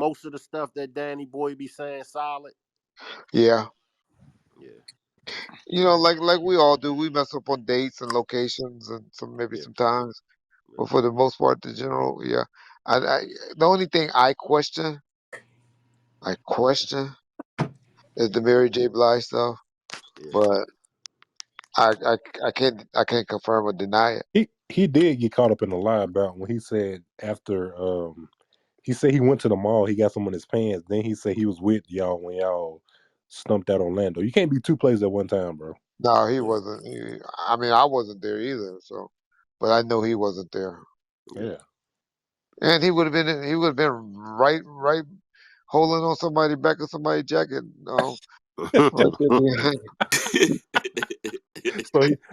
most of the stuff that Danny Boy be saying solid. Yeah. Yeah. You know, like we all do, we mess up on dates and locations and maybe Yeah. sometimes, but for the most part, the general, yeah. I the only thing I question is the Mary J. Blige stuff, Yeah. but I can't confirm or deny it. He did get caught up in a lie about when he said after he said he went to the mall, he got some in his pants. Then he said he was with y'all when y'all stumped out Orlando. You can't be two places at one time, bro. No, he Yeah. wasn't. I mean, I wasn't there either. So, but I know he wasn't there, Yeah. and he would have been. He would have been right, holding on somebody's back of somebody's jacket. Right there behind.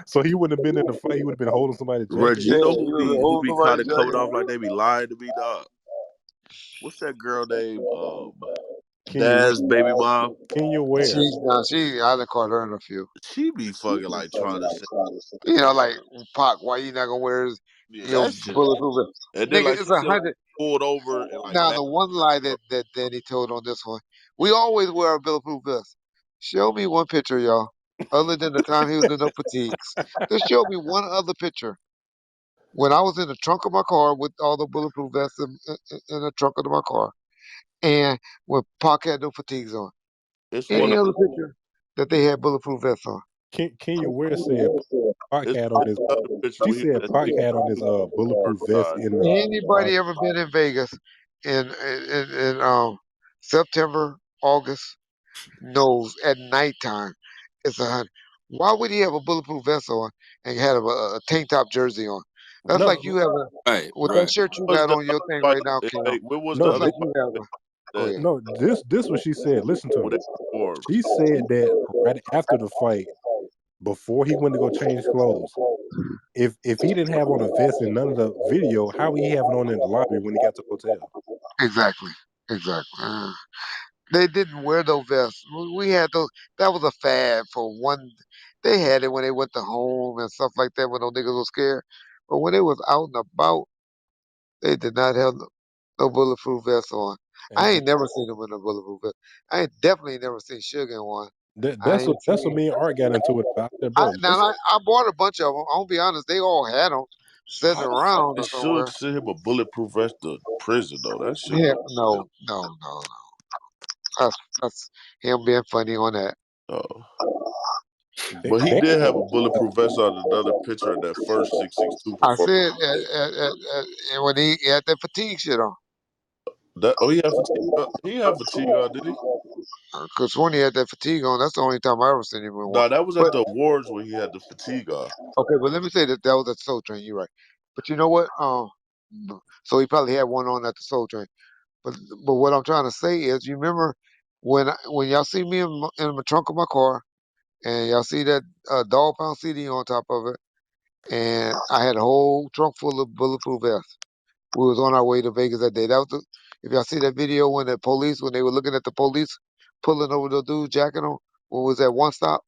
So he wouldn't have been in the fight. He would have been holding somebody's jacket. Reggie, Yeah, you know he would have been who holding be kind somebody's of coming jacket. off like they be lying to me, dog? What's that girl name? Kenya Dad's baby mom. Kenya Ware. I done caught her in a few. She be fucking like trying to say, You know, like Pac, why you not gonna wear his, yeah, that shit. bulletproof vest? And then like Nigga, she it's a said, hundred. pulled over and like Now mad. the one lie that Danny told on this one, we always wear a bulletproof vest. Show me one picture, y'all, other than the time he was in the fatigues. Just show me one other picture. When I was in the trunk of my car with all the bulletproof vests in the trunk of my car, and when Pac had no fatigues on. It's one Any of other picture that they had bulletproof vests on. Kenya Ware said Pac it's had on his. another picture She where he said had Pac had on his bulletproof vest outside. in the. Anybody ever been in Vegas in September, August knows at nighttime it's 100. Why would he have a bulletproof vest on and had a tank top jersey on? That's like No, you have a Right, with that right. shirt you What's got the on your other thing fight? right now, Kim. What was the no, That's other like this, fight you have a. Go that ahead. no. This what she said. Listen to where me. they performed? She said that right after the fight, before he went to go change clothes, if he didn't have on a vest in none of the video, how would he have it on in the lobby when he got to the hotel? Exactly. Exactly. They didn't wear those vests. We had those. That was a fad for one. They had it when they went to home and stuff like that when those niggas was scared. But when they was out and about, they did not have no bulletproof vests on. I And ain't never seen them in a bulletproof vest. I ain't definitely never seen Suge in one. I ain't that's what seen. me and Art got into it about. I said, bro, I bought a bunch of them. I'll be honest. They all had them sitting How the fuck around did or Suge somewhere. send him a bulletproof vest to prison though? That shit Yeah, don't. no. That's him being funny on that. Oh. they, But he they, did have a bulletproof vest on another picture in that first 662 I performance. said, and when he had that fatigue shit on, That he had fatigue. He had fatigue on, did he? because when he had that fatigue on, that's the only time I ever seen him in one. No, that was at But the awards when he had the fatigue on. okay, but let me say that was at Soul Train. You're right. But you know what? So he probably had one on at the Soul Train. But what I'm trying to say is, you remember when y'all see me in the trunk of my car, and y'all see that Dog Pound CD on top of it, and I had a whole trunk full of bulletproof vests. We was on our way to Vegas that day. That was if y'all see that video when when they were looking at the police pulling over the dude's jacket on when we was at one stop.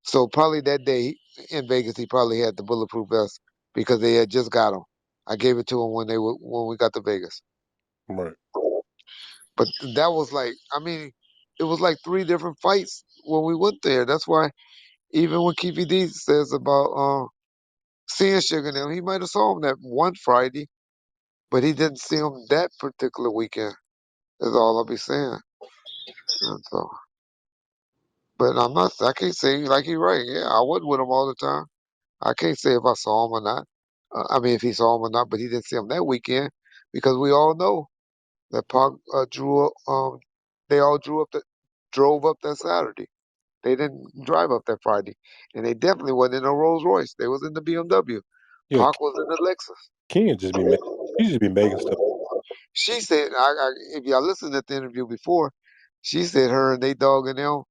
So probably that day in Vegas he probably had the bulletproof vest because they had just got him. I gave it to him when we got to Vegas. right. But that was like, I mean, it was like three different fights when we went there. That's why even when Keefy D says about seeing Sugar now, he might have saw him that one Friday, but he didn't see him that particular weekend. That's all I'll be saying. And so, but I can't say like he right. Yeah, I wasn't with him all the time. I can't say if I saw him or not. I mean, if he saw him or not, but he didn't see him that weekend because we all know that Pac they all drove up that Saturday. They didn't drive up that Friday, and they definitely wasn't in a Rolls Royce. They was in the BMW. Yeah, Pac was in the Lexus. Kenya just be making. He just be making stuff. She said, if y'all listened to the interview before, she said her and they dog and them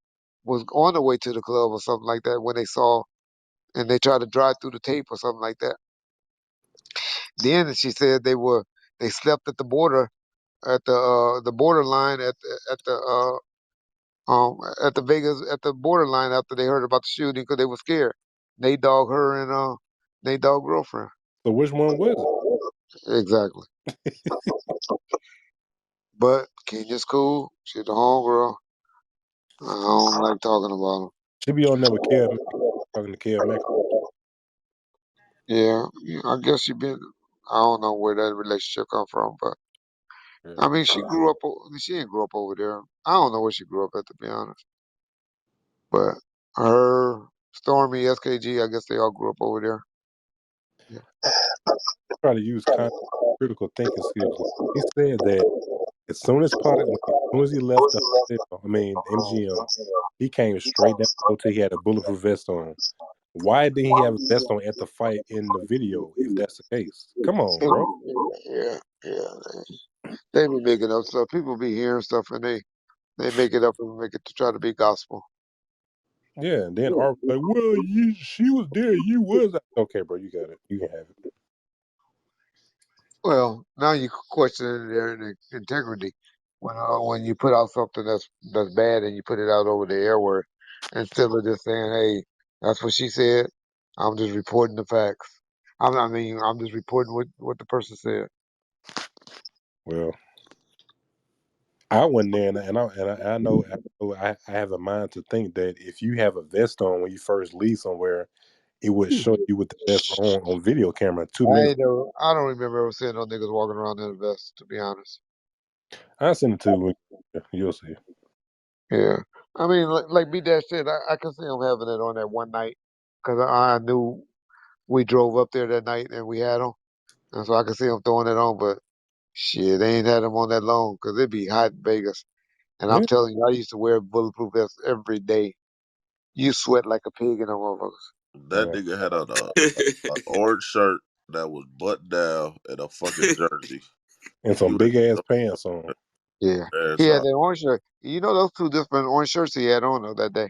was on the way to the club or something like that when they saw and they tried to drive through the tape or something like that. Then she said they slept at the border at the borderline at the Vegas at the borderline after they heard about the shooting because they were scared. Nate Dogg, her and Nate Dogg girlfriend. So which one was it? Exactly. But Kenya's cool. She's the homegirl. I don't like talking about him. She be on there with Kev Mack, talking to Kev Mack. Yeah, I guess she been. I don't know where that relationship come from, but Yeah. I mean, she grew up. She didn't grow up over there. I don't know where she grew up at, to be honest. But her, Stormy, SKG, I guess they all grew up over there. Yeah. Try to use critical thinking skills. Like, he said that as soon as he left the hotel, MGM, he came straight down the hotel. He had a bulletproof vest on. Why didn't he have a vest on at the fight in the video? If that's the case, come on, bro. Yeah. They be making up stuff. People be hearing stuff and they make it up and make it to try to be gospel. Yeah, and then Art was like, "Well, she was there. You was okay, bro. You got it. You can have it." Well, now you question their integrity when you put out something that's bad and you put it out over the airway instead of just saying, "Hey, that's what she said." I'm just reporting the facts. I'm just reporting what the person said. Well, I went there, I know I have a mind to think that if you have a vest on when you first leave somewhere, it would show you with the vest on video camera 2 minutes. I don't remember ever seeing no niggas walking around in a vest, to be honest. I send it to you. You'll see. Yeah, I mean, like B Dash said, I can see him having it on that one night because I knew we drove up there that night and we had him, and so I can see him throwing it on. But shit, they ain't had him on that long because it'd be hot in Vegas. And I'm Yeah. telling you, I used to wear bulletproof vests every day. You sweat like a pig in them motherfuckers. That Yeah. nigga had on a orange shirt that was buttoned down and a fucking jersey. And He some was big ass pants on. Yeah, he ass had out. that orange shirt. You know those two different orange shirts he had on though that day.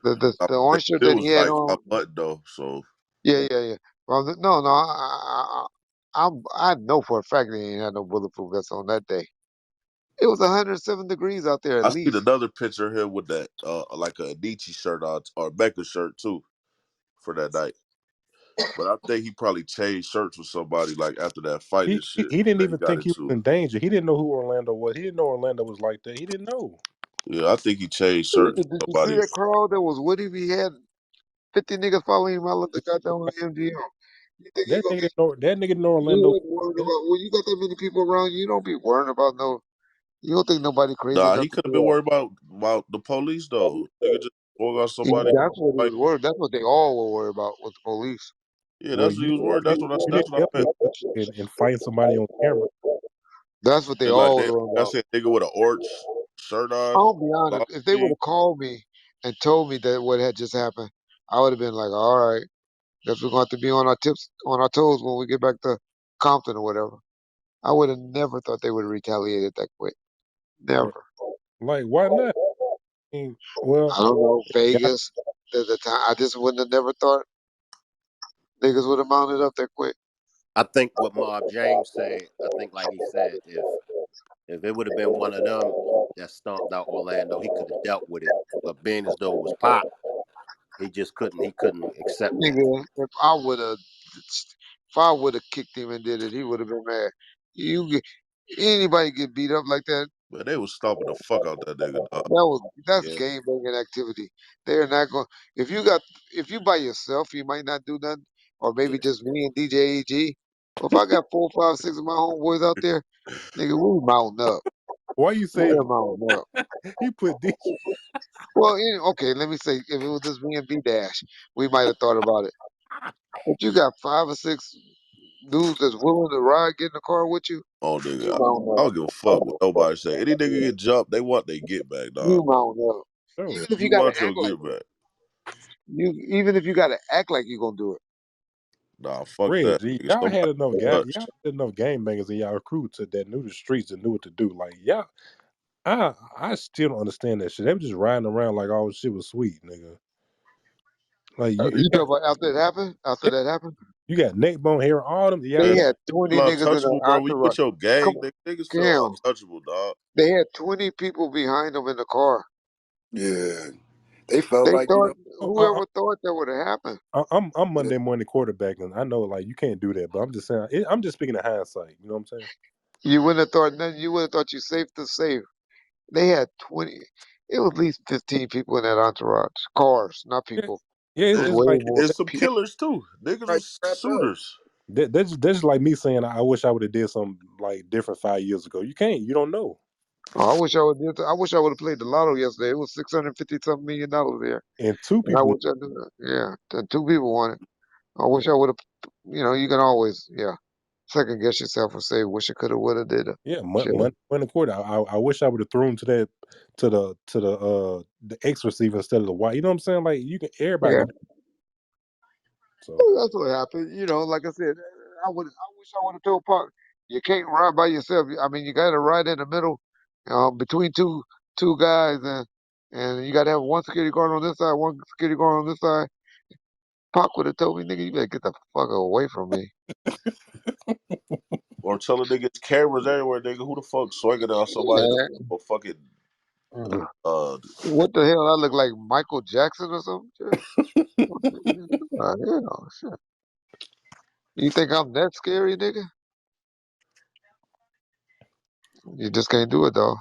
I The think orange shirt it that he was had like a on. button though. So Yeah. Well, no, I know for a fact they ain't had no bulletproof vests on that day. It was 107 degrees out there at I seen least. another picture of him with that like a Adichie shirt on or a Becca shirt too for that night. But I think he probably changed shirts with somebody like after that fight He, and he shit he didn't that he even got think he was into. in danger. He didn't know who Orlando was. He didn't know Orlando was like that. He didn't know. Yeah, I think he changed shirts Did with you see somebody. that crowd that was with him? He had 50 niggas following him out of the goddamn MGM. You think he That gonna nigga be? didn't know. That nigga didn't know You Orlando. wasn't worried about when you got that many people around you. You don't be worrying about no. You don't think nobody crazy Nah, enough he to could have do been that. worried about the police though. Nigga just walk out somebody That's what he like was worried. That's what they all were worried about with the police. yeah, Well, that's what you he was worried. you, you That's didn't what help I meant. yourself in fighting somebody on camera. That's what they And like all they were like worried I about. said, nigga with an orange shirt on, I'll be honest. long If they would sleeve. have called me and told me that what had just happened, I would have been like, all right, guess we're going to have to be on our tips, on our toes when we get back to Compton or whatever. I would have never thought they would have retaliated that quick. Or, Never. like, why not? Well, I don't know. yeah, Vegas. The time. I just wouldn't have never thought niggas would have mounted up that quick. I think what Mob James said, I think like he said, if it would have been one of them that stomped out Orlando, he could have dealt with it. But being as though it was Pop, he couldn't accept that. Nigga, if I would have kicked him and did it, he would have been mad. You get anybody get beat up like that. Man, they was stomping the fuck out that nigga, dog. That's Yeah. game banging activity. They're not going. If you got if you by yourself, you might not do nothing, or maybe Yeah. just me and DJ AG. But if I got 4, 5, 6 of my homeboys out there, nigga, we mounting up. why you say We're mounting up. he put DJ? Well, okay, let me say, if it was just me and B Dash, we might have thought about it. But you got 5 or 6 dudes that's willing to ride, get in the car with you. Oh You nigga, mounting I up. don't give a fuck what nobody say. Any nigga get jumped, they want they get back, dog. You mounting up. No, Even if You you got to want your act like get back. even if you got to act like you gonna do it. Nah, fuck that. Reggie, Nigga, y'all had somebody enough get guy, touched. y'all had enough game bangers in y'all crew that knew the streets and knew what to do. Like y'all, I still don't understand that shit. They were just riding around like all shit was sweet, nigga. Like You talk about after it happened? After that happened? you got neck bone hair, all them. Y'all, They Man, had 20 people niggas in the untouchable, bro. When you entourage. with your Come gang, on, niggas feel Cam. untouchable, dog. They had 20 people behind them in the car. Yeah, they felt They like thought oh, whoever thought that would have happened. I'm Monday morning quarterback, and I know like you can't do that. But I'm just saying, I'm just speaking of hindsight. You know what I'm saying? You wouldn't have thought nothing. You would have thought you safe to save. They had 20. It was at least 15 people in that entourage. Cars, not Yeah, people. yeah, It was it's way like more It's some people. killers too. Niggas Right, was wrap up. shooters. that's just like me saying I wish I would have did something like different 5 years ago. You can't. You don't know. Oh, I wish I would. I wish I would have played the lotto yesterday. It was $650 something million there, And two and I people. wish I did that. Yeah, the two people won it. I wish I would have. You can always, second guess yourself and say, "Wish I could have, would have, did it." Yeah, Shit. money quarter. I wish I would have thrown to that to the X receiver instead of the Y. You know what I'm saying? Like you can everybody Yeah, can. So that's what happened. Like I said, I wish I would have told Park, you can't ride by yourself. I mean, you got to ride in the middle, between two guys, and you got to have one security guard on this side, one security guard on this side. Pac would have told me, nigga, you better get the fuck away from me. Or telling niggas cameras everywhere, nigga. Who the fuck swinging on somebody Man, or fucking what the hell? I look like Michael Jackson or something? Shit. Hell, shit. You think I'm that scary, nigga? You just can't do it though.